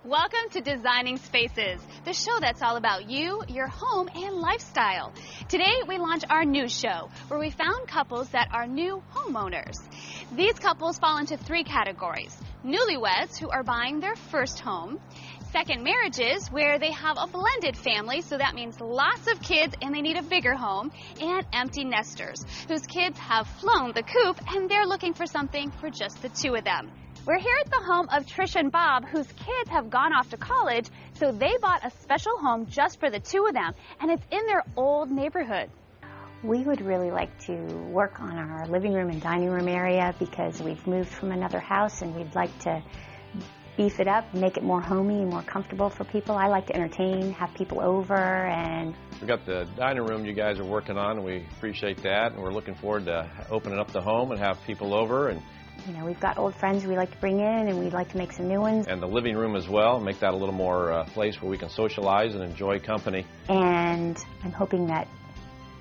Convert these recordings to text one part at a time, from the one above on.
Welcome to Designing Spaces, the show that's all about you, your home, and lifestyle. Today, we launch our new show, where we found couples that are new homeowners. These couples fall into three categories: newlyweds, who are buying their first home; second marriages, where they have a blended family, so that means lots of kids and they need a bigger home; and empty nesters, whose kids have flown the coop and they're looking for something for just the two of them. We're here at the home of Trish and Bob, whose kids have gone off to college, so they bought a special home just for the two of them, and it's in their old neighborhood. We would really like to work on our living room and dining room area because we've moved from another house and we'd like to beef it up, make it more homey and more comfortable for people. I like to entertain, have people over, and We've got the dining room you guys are working on, and we appreciate that, and we're looking forward to opening up the home and have people over. And you know, we've got old friends we like to bring in, and we'd like to make some new ones. the living room as well, make that a little more place where we can socialize and enjoy company. And I'm hoping that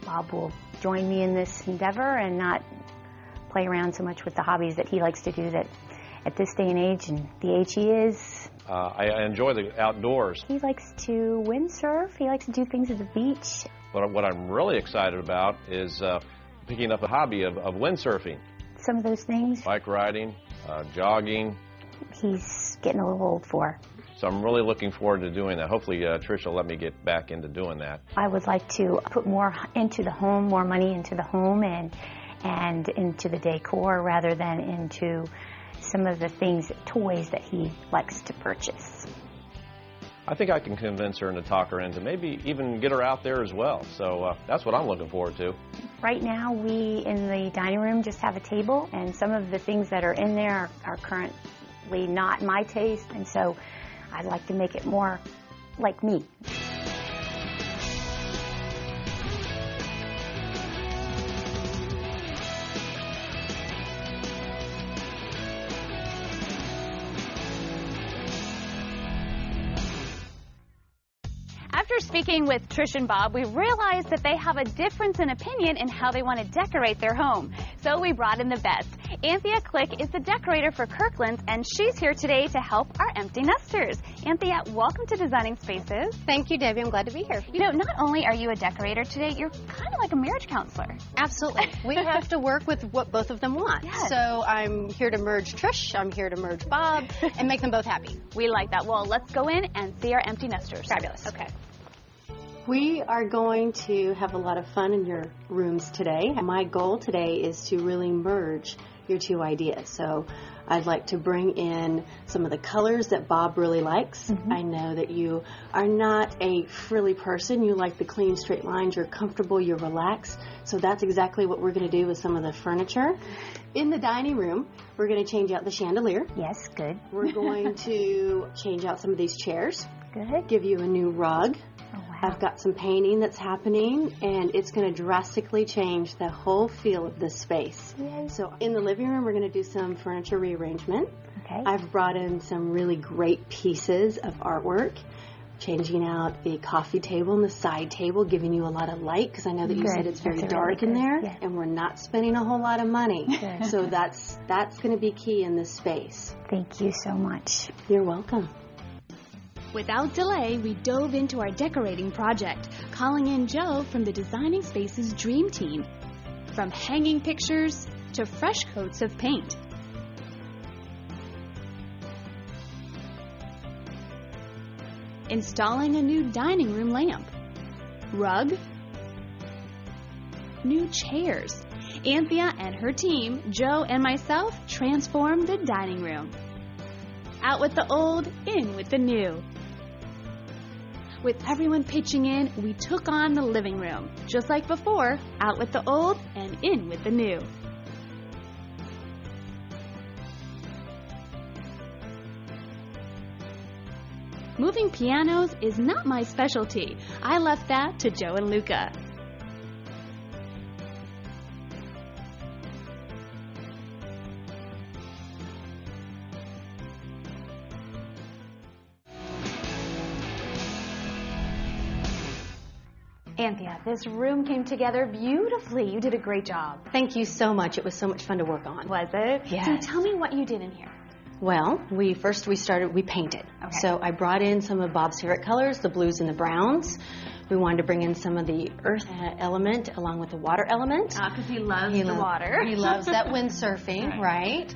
Bob will join me in this endeavor and not play around so much with the hobbies that he likes to do, that at this day and age, and the age he is. I enjoy the outdoors. He likes to windsurf. He likes to do things at the beach. But what I'm really excited about is picking up a hobby of windsurfing. Some of those things Bike riding, jogging. he's getting a little old for. So I'm really looking forward to doing that. Hopefully Trish will let me get back into doing that. I would like to put more into the home, more money into the home and into the decor rather than into some of the things, toys that he likes to purchase. I think I can convince her and to talk her into maybe even get her out there as well. So that's what I'm looking forward to. Right now, we in the dining room just have a table, and some of the things that are in there are currently not my taste, and so I'd like to make it more like me. After speaking with Trish and Bob, we realized that they have a difference in opinion in how they want to decorate their home. So we brought in the best. Anthea Click is the decorator for Kirkland's, and she's here today to help our empty nesters. Anthea, welcome to Designing Spaces. Thank you, Debbie. I'm glad to be here. You know, not only are you a decorator today, you're kind of like a marriage counselor. Absolutely. We have to work with what both of them want. Yes. So I'm here to merge Trish, I'm here to merge Bob, and make them both happy. We like that. Well, let's go in and see our empty nesters. Fabulous. Okay. We are going to have a lot of fun in your rooms today. My goal today is to really merge your two ideas. So I'd like to bring in some of the colors that Bob really likes. I know that you are not a frilly person. You like the clean, straight lines. You're comfortable. You're relaxed. So that's exactly what we're going to do with some of the furniture. In the dining room, we're going to change out the chandelier. Yes, good. We're going to change out some of these chairs. Good. Give you a new rug. Oh, wow. I've got some painting that's happening, and it's going to drastically change the whole feel of this space. Yay. So in the living room, we're going to do some furniture rearrangement. Okay. I've brought in some really great pieces of artwork, changing out the coffee table and the side table, giving you a lot of light, because I know that you Good. said it's very That's dark really in good. there, Yeah. and we're not spending a whole lot of money. Good. So that's going to be key in this space. Thank you so much. You're welcome. Without delay, we dove into our decorating project, calling in Joe from the Designing Spaces Dream Team. From hanging pictures to fresh coats of paint. Installing a new dining room lamp. Rug. New chairs. Anthea and her team, Joe and myself, transformed the dining room. Out with the old, in with the new. With everyone pitching in, we took on the living room. Just like before, out with the old and in with the new. Moving pianos is not my specialty. I left that to Joe and Luca. Anthea, this room came together beautifully. You did a great job. Thank you so much. It was so much fun to work on. Was it? Yes. So tell me what you did in here. Well, we painted. Okay. So I brought in some of Bob's favorite colors, the blues and the browns. We wanted to bring in some of the earth element along with the water element. Because he loves the water. He loves that windsurfing, right?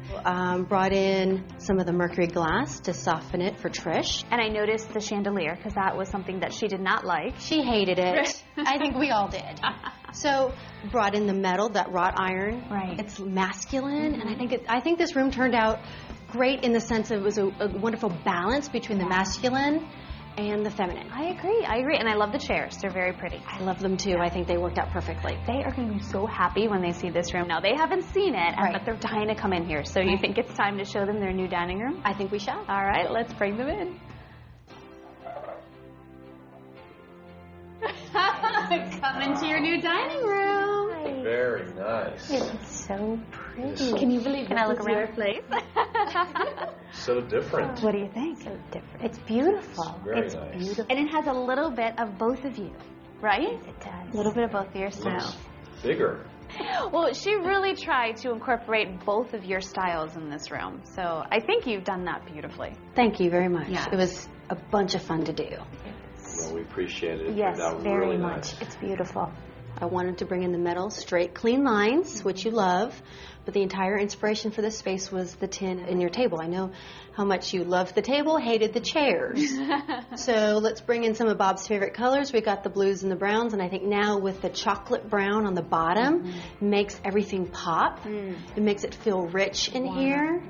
Brought in some of the mercury glass to soften it for Trish. And I noticed the chandelier because that was something that she did not like. She hated it. I think we all did. So brought in the metal, that wrought iron. Right. It's masculine, and I think this room turned out great in the sense of it was a wonderful balance between the masculine and the feminine. I agree. And I love the chairs. They're very pretty. I love them too. I think they worked out perfectly. They are going to be so happy when they see this room. Now, they haven't seen it, but they're dying to come in here. So you think it's time to show them their new dining room? I think we shall. All right, let's bring them in. Come into your new dining room. Very nice. It's so pretty. Can you believe Can I look around? your place? So different. What do you think? So different. It's beautiful. Very it's nice. beautiful. And it has a little bit of both of you, right? It does. A little bit of both of your styles. Looks bigger. Well, she really tried to incorporate both of your styles in this room. So I think you've done that beautifully. Thank you very much. Yeah. It was a bunch of fun to do. Well, we appreciate it. It Yes, turned out very really much. nice. It's beautiful. I wanted to bring in the metal, straight, clean lines, which you love, but the entire inspiration for this space was the tin in your table. I know how much you loved the table, hated the chairs. So let's bring in some of Bob's favorite colors. We got the blues and the browns, and I think now with the chocolate brown on the bottom, makes everything pop. It makes it feel rich in here.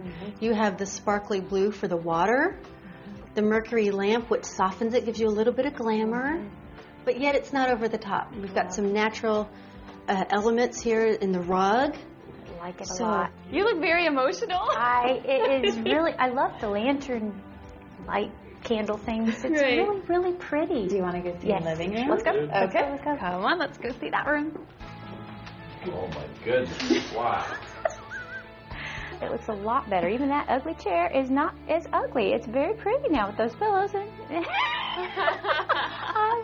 You have the sparkly blue for the water. The mercury lamp, which softens it, gives you a little bit of glamour. But yet it's not over the top. We've got some natural elements here in the rug. I like it a lot. You look very emotional. It is really, I love the lantern light candle things. It's really, really pretty. Do you want to go see Yes. the living room? Let's go. Okay. Let's go. Come on, let's go see that room. Oh my goodness. Wow. It looks a lot better. Even that ugly chair is not as ugly. It's very pretty now with those pillows.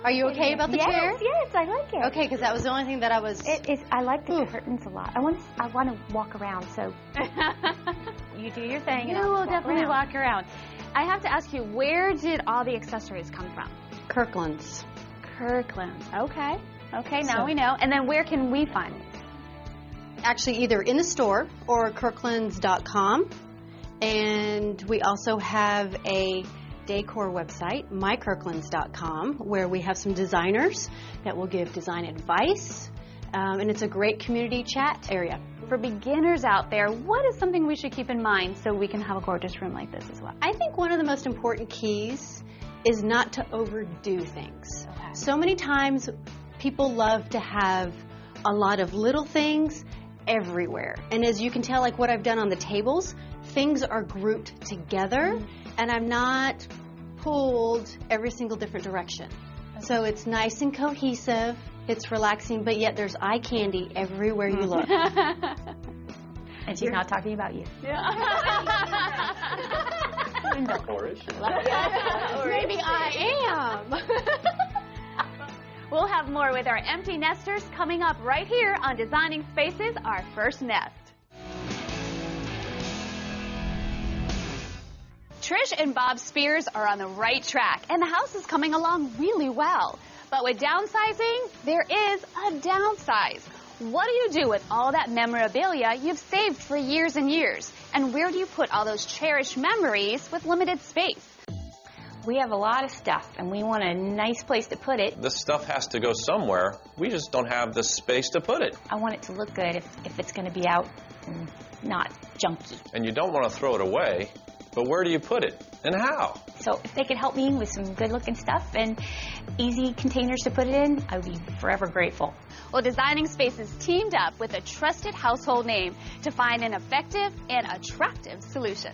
Are you okay about the chair? Yes, I like it. Okay, because that was the only thing that I was... It is. I like the curtains a lot. I want to walk around, so you do your thing. and You I'll will walk definitely around. walk around. I have to ask you, where did all the accessories come from? Kirkland's. Kirkland's. Okay. Okay, now So- we know. And then where can we find it? Actually, either in the store or kirklands.com. And we also have a decor website, mykirklands.com, where we have some designers that will give design advice. And it's a great community chat area. For beginners out there, what is something we should keep in mind so we can have a gorgeous room like this as well? I think one of the most important keys is not to overdo things. Okay. So many times people love to have a lot of little things everywhere. And as you can tell, like what I've done on the tables, things are grouped together and I'm not pulled every single different direction. So it's nice and cohesive, it's relaxing, but yet there's eye candy everywhere you look. And she's not talking about you. Or is she? Maybe I am. We'll have more with our empty nesters coming up right here on Designing Spaces, Our First Nest. Trish and Bob Spears are on the right track, and the house is coming along really well. But with downsizing, there is a downsize. What do you do with all that memorabilia you've saved for years and years? And where do you put all those cherished memories with limited space? We have a lot of stuff, and we want a nice place to put it. This stuff has to go somewhere. We just don't have the space to put it. I want it to look good if it's going to be out and not junky. And you don't want to throw it away, but where do you put it and how? So if they could help me with some good-looking stuff and easy containers to put it in, I would be forever grateful. Well, Designing Spaces teamed up with a trusted household name to find an effective and attractive solution.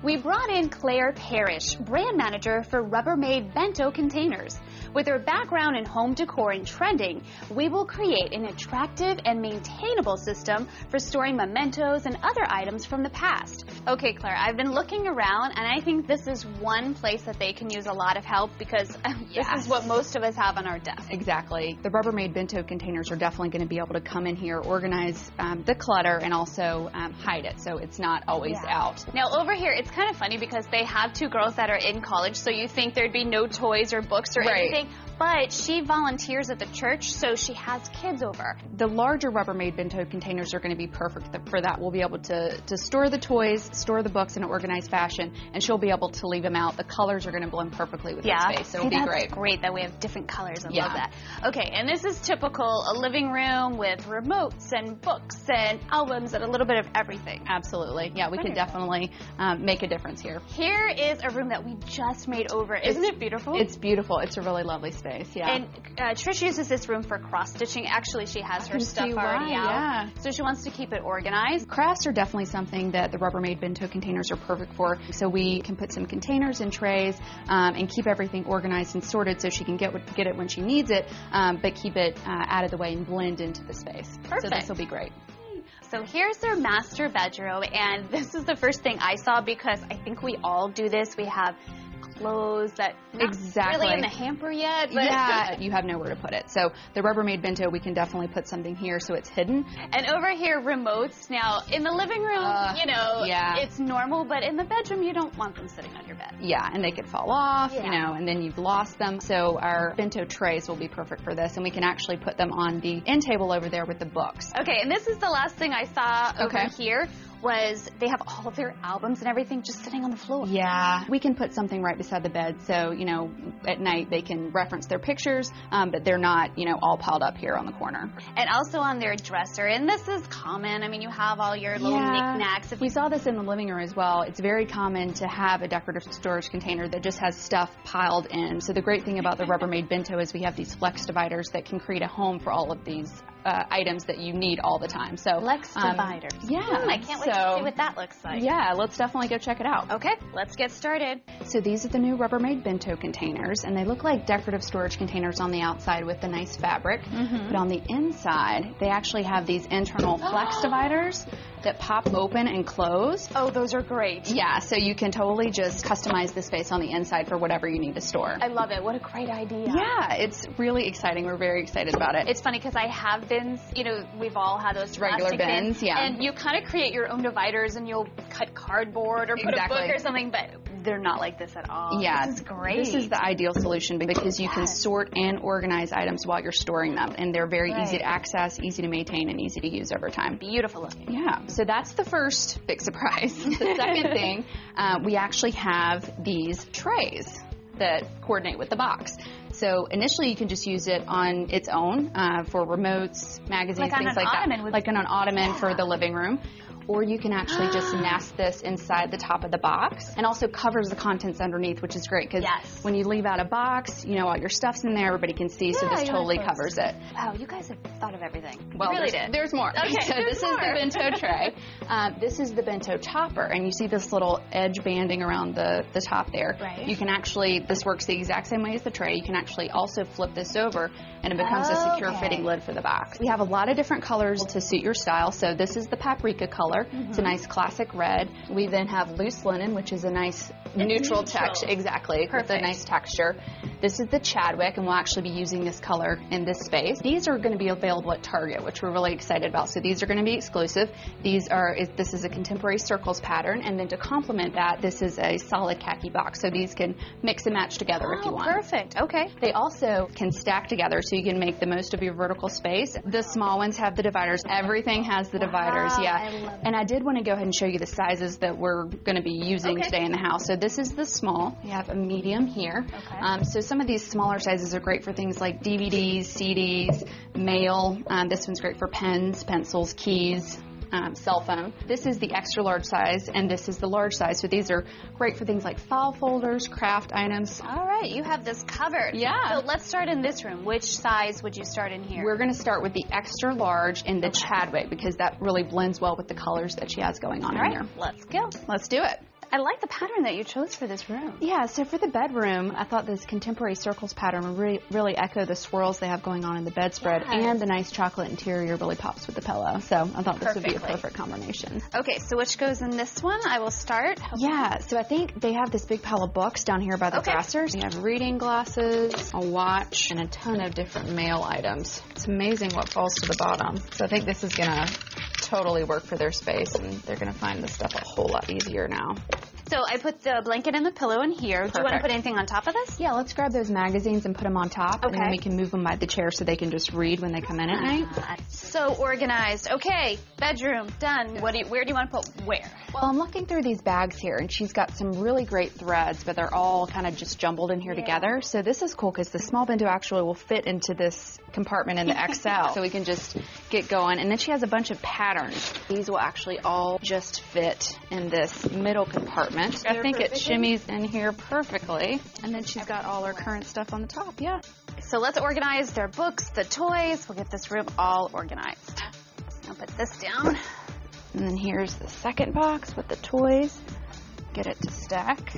We brought in Claire Parrish, brand manager for Rubbermaid Bento Containers. With her background in home decor and trending, we will create an attractive and maintainable system for storing mementos and other items from the past. Okay, Claire, I've been looking around, and I think this is one place that they can use a lot of help because this is what most of us have on our desk. Exactly. The Rubbermaid Bento containers are definitely going to be able to come in here, organize the clutter, and also hide it so it's not always out. Now, over here, it's It's kind of funny because they have two girls that are in college, so you think there'd be no toys or books or anything. But she volunteers at the church, so she has kids over. The larger Rubbermaid bento containers are going to be perfect for that. We'll be able to store the toys, store the books in an organized fashion, and she'll be able to leave them out. The colors are going to blend perfectly with the space, so it'll be great. That's great that we have different colors. I love that. Okay, and this is typical, a living room with remotes and books and albums and a little bit of everything. Absolutely. Yeah, we could definitely make a difference here. Here is a room that we just made over. Isn't it beautiful? It's beautiful. It's a really lovely space. Yeah. And Trish uses this room for cross-stitching. Actually, she has her stuff already out. Yeah. So she wants to keep it organized. Crafts are definitely something that the Rubbermaid bento containers are perfect for. So we can put some containers and trays and keep everything organized and sorted so she can get it when she needs it, but keep it out of the way and blend into the space. Perfect. So this will be great. So here's their master bedroom, and this is the first thing I saw because I think we all do this. We have clothes that not really in the hamper yet. But yeah, you have nowhere to put it. So the Rubbermaid bento, we can definitely put something here so it's hidden. And over here, remotes. Now, in the living room, it's normal, but in the bedroom, you don't want them sitting on your bed. Yeah, and they could fall off, and then you've lost them. So our bento trays will be perfect for this, and we can actually put them on the end table over there with the books. Okay, and this is the last thing I saw over here. Was they have all of their albums and everything just sitting on the floor. Yeah. We can put something right beside the bed so, at night they can reference their pictures, but they're not, all piled up here on the corner. And also on their dresser, and this is common. I mean, you have all your little knickknacks. We saw this in the living room as well. It's very common to have a decorative storage container that just has stuff piled in. So the great thing about the Rubbermaid bento is we have these flex dividers that can create a home for all of these items that you need all the time. So flex dividers. Yeah. I can't wait to see what that looks like. Yeah, let's definitely go check it out. Okay, let's get started. So these are the new Rubbermaid bento containers, and they look like decorative storage containers on the outside with the nice fabric. But on the inside, they actually have these internal flex dividers that pop open and close. Oh, those are great. Yeah, so you can totally just customize the space on the inside for whatever you need to store. I love it. What a great idea. Yeah, it's really exciting. We're very excited about it. It's funny because I have bins, we've all had those regular bins, and you kind of create your own dividers and you'll cut cardboard or put a book or something, but they're not like this at all. Yeah. This is great. This is the ideal solution because you can sort and organize items while you're storing them, and they're very easy to access, easy to maintain, and easy to use over time. Beautiful looking. Yeah. So that's the first big surprise. The second thing, we actually have these trays that coordinate with the box. So initially you can just use it on its own for remotes, magazines, things like that. Like on an ottoman for the living room. Or you can actually just nest this inside the top of the box, and also covers the contents underneath, which is great because when you leave out a box, all your stuff's in there, everybody can see, so this totally covers it. Wow, you guys have thought of everything. Well, there's more. Okay, so this is the bento tray. This is the bento topper, and you see this little edge banding around the top there. Right. You can actually, this works the exact same way as the tray. You can actually also flip this over, and it becomes a secure fitting lid for the box. We have a lot of different colors to suit your style. So this is the paprika color. It's a nice classic red. We then have loose linen, which is a nice neutral texture. Exactly. Perfect. With a nice texture. This is the Chadwick, and we'll actually be using this color in this space. These are going to be available at Target, which we're really excited about. So these are going to be exclusive. This is a contemporary circles pattern, and then to complement that, this is a solid khaki box. So these can mix and match together if you want. Perfect. Okay. They also can stack together, so you can make the most of your vertical space. The small ones have the dividers. Everything has the dividers. Yeah. I love it. And I did want to go ahead and show you the sizes that we're going to be using today in the house. So this is the small. We have a medium here. Okay. So some of these smaller sizes are great for things like DVDs, CDs, mail. This one's great for pens, pencils, keys. Cell phone. This is the extra large size, and this is the large size. So these are great for things like file folders, craft items. All right, you have this covered. Yeah. So let's start in this room. Which size would you start in here? We're going to start with the extra large in the Chadwick because that really blends well with the colors that she has going on in here. Let's go. Let's do it. I like the pattern that you chose for this room. Yeah, so for the bedroom, I thought this contemporary circles pattern would really echo the swirls they have going on in the bedspread, and the nice chocolate interior really pops with the pillow. So I thought this would be a perfect combination. Okay, so which goes in this one? I will start. Yeah, so I think they have this big pile of books down here by the dressers. You have reading glasses, a watch, and a ton of different mail items. It's amazing what falls to the bottom. So I think this is going to totally work for their space, and they're going to find this stuff a whole lot easier now. So I put the blanket and the pillow in here. Perfect. Do you want to put anything on top of this? Yeah, let's grab those magazines and put them on top, and then we can move them by the chair so they can just read when they come in at night. So organized. Okay, bedroom, done. Where do you want to put where? Well, I'm looking through these bags here, and she's got some really great threads, but they're all kind of just jumbled in here together. So this is cool because the small bento actually will fit into this compartment in the XL, so we can just get going. And then she has a bunch of patterns. These will actually all just fit in this middle compartment. I think it shimmies in here perfectly. And then she's got all her current stuff on the top, So let's organize their books, the toys. We'll get this room all organized. I'll put this down. And then here's the second box with the toys. Get it to stack.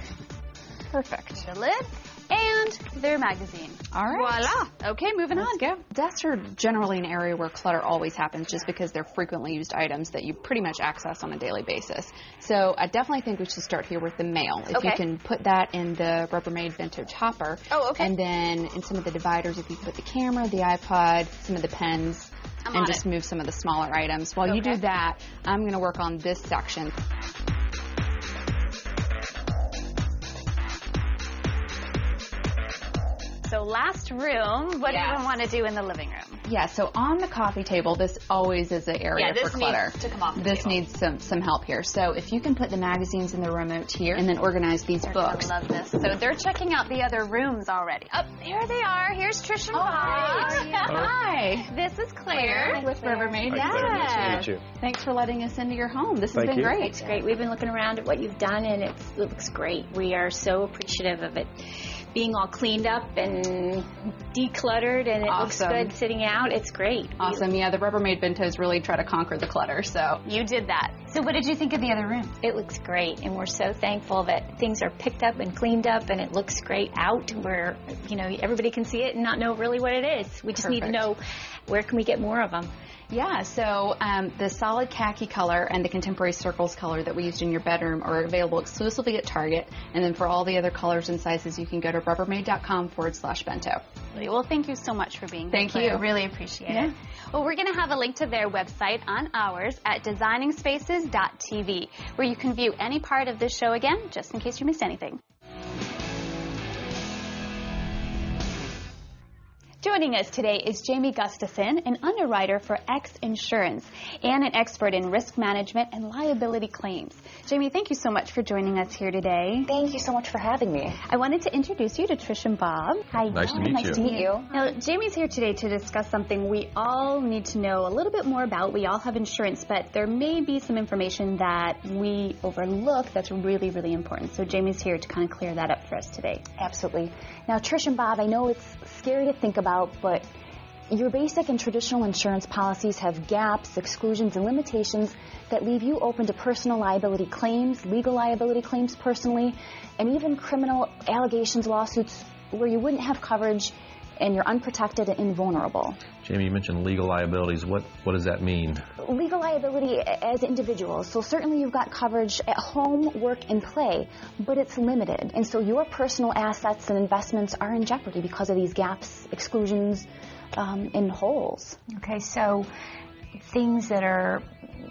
Perfect. The lid and their magazine. All right. Voila. Okay, moving on. Go. Desks are generally an area where clutter always happens just because they're frequently used items that you pretty much access on a daily basis. So I definitely think we should start here with the mail. If you can put that in the Rubbermaid Bento Topper. Oh, okay. And then in some of the dividers, if you put the camera, the iPod, some of the pens, and just move some of the smaller items. While you do that, I'm going to work on this section. So last room, what do you want to do in the living room? Yeah, so on the coffee table, this always is an area for clutter. Needs to come off the This table. needs some help here. So if you can put the magazines in the remote here and then organize these books. I love this. So they're checking out the other rooms already. Oh, here they are. Here's Trish and Bob. Hi. This is Claire. With Rubbermaid. Nice to meet you. Thanks for letting us into your home. This has been great. It's great. We've been looking around at what you've done, and it looks great. We are so appreciative of it being all cleaned up and decluttered, and it looks good sitting out. It's great. Awesome. Yeah, the Rubbermaid Bentos really try to conquer the clutter, so. You did that. So what did you think of the other room? It looks great, and we're so thankful that things are picked up and cleaned up, and it looks great out where, everybody can see it and not know really what it is. We just need to know where can we get more of them. Yeah, so the solid khaki color and the contemporary circles color that we used in your bedroom are available exclusively at Target. And then for all the other colors and sizes, you can go to rubbermaid.com/bento. Well, thank you so much for being here. Thank you. Really appreciate it. Well, we're going to have a link to their website on ours at designingspaces.tv, where you can view any part of this show again, just in case you missed anything. Joining us today is Jamie Gustafson, an underwriter for X Insurance and an expert in risk management and liability claims. Jamie, thank you so much for joining us here today. Thank you so much for having me. I wanted to introduce you to Trish and Bob. Hi. Nice to meet you. Nice to meet you. Now, Jamie's here today to discuss something we all need to know a little bit more about. We all have insurance, but there may be some information that we overlook that's really, really important. So Jamie's here to kind of clear that up for us today. Absolutely. Now, Trish and Bob, I know it's scary to think about, but your basic and traditional insurance policies have gaps, exclusions, and limitations that leave you open to personal liability claims, legal liability claims personally, and even criminal allegations, lawsuits where you wouldn't have coverage and you're unprotected and invulnerable. Jamie, you mentioned legal liabilities. What does that mean? Legal liability as individuals. So certainly you've got coverage at home, work, and play, but it's limited. And so your personal assets and investments are in jeopardy because of these gaps, exclusions, and holes. Okay, so things that are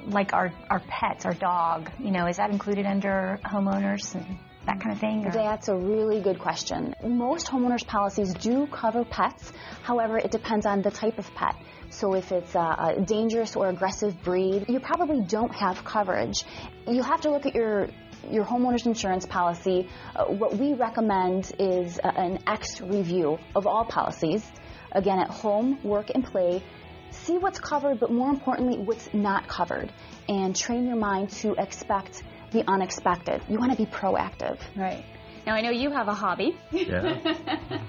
like our pets, our dog, is that included under homeowners and that kind of thing? Or? That's a really good question. Most homeowners policies do cover pets. However, it depends on the type of pet. So if it's a dangerous or aggressive breed, you probably don't have coverage. You have to look at your homeowner's insurance policy. What we recommend is an X review of all policies. Again, at home, work, and play. See what's covered, but more importantly, what's not covered. And train your mind to expect the unexpected. You want to be proactive. Right. Now, I know you have a hobby. Yeah,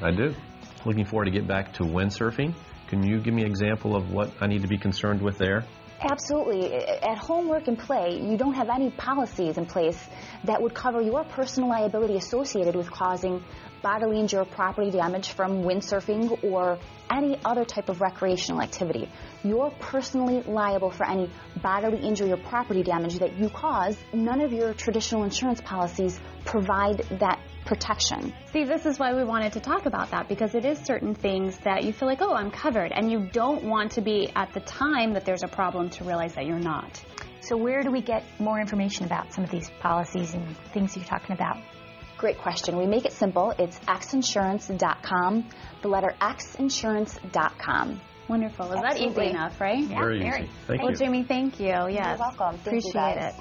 I do. Looking forward to get back to windsurfing. Can you give me an example of what I need to be concerned with there? Absolutely. At home, work, and play, you don't have any policies in place that would cover your personal liability associated with causing bodily injury or property damage from windsurfing or any other type of recreational activity. You're personally liable for any bodily injury or property damage that you cause. None of your traditional insurance policies provide that protection. See, this is why we wanted to talk about that, because it is certain things that you feel like, oh, I'm covered, and you don't want to be at the time that there's a problem to realize that you're not. So where do we get more information about some of these policies and things you're talking about? Great question. We make it simple. It's xinsurance.com, the letter xinsurance.com. Wonderful. Is that easy enough, right? Yeah, very easy. Thank you. Well, Jamie, thank you. Yes. You're welcome. Appreciate it.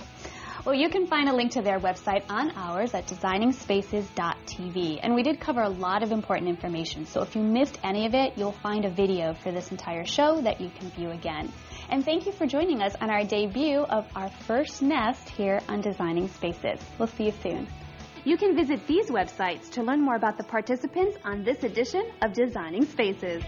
Well, you can find a link to their website on ours at designingspaces.tv. And we did cover a lot of important information, so if you missed any of it, you'll find a video for this entire show that you can view again. And thank you for joining us on our debut of our first nest here on Designing Spaces. We'll see you soon. You can visit these websites to learn more about the participants on this edition of Designing Spaces.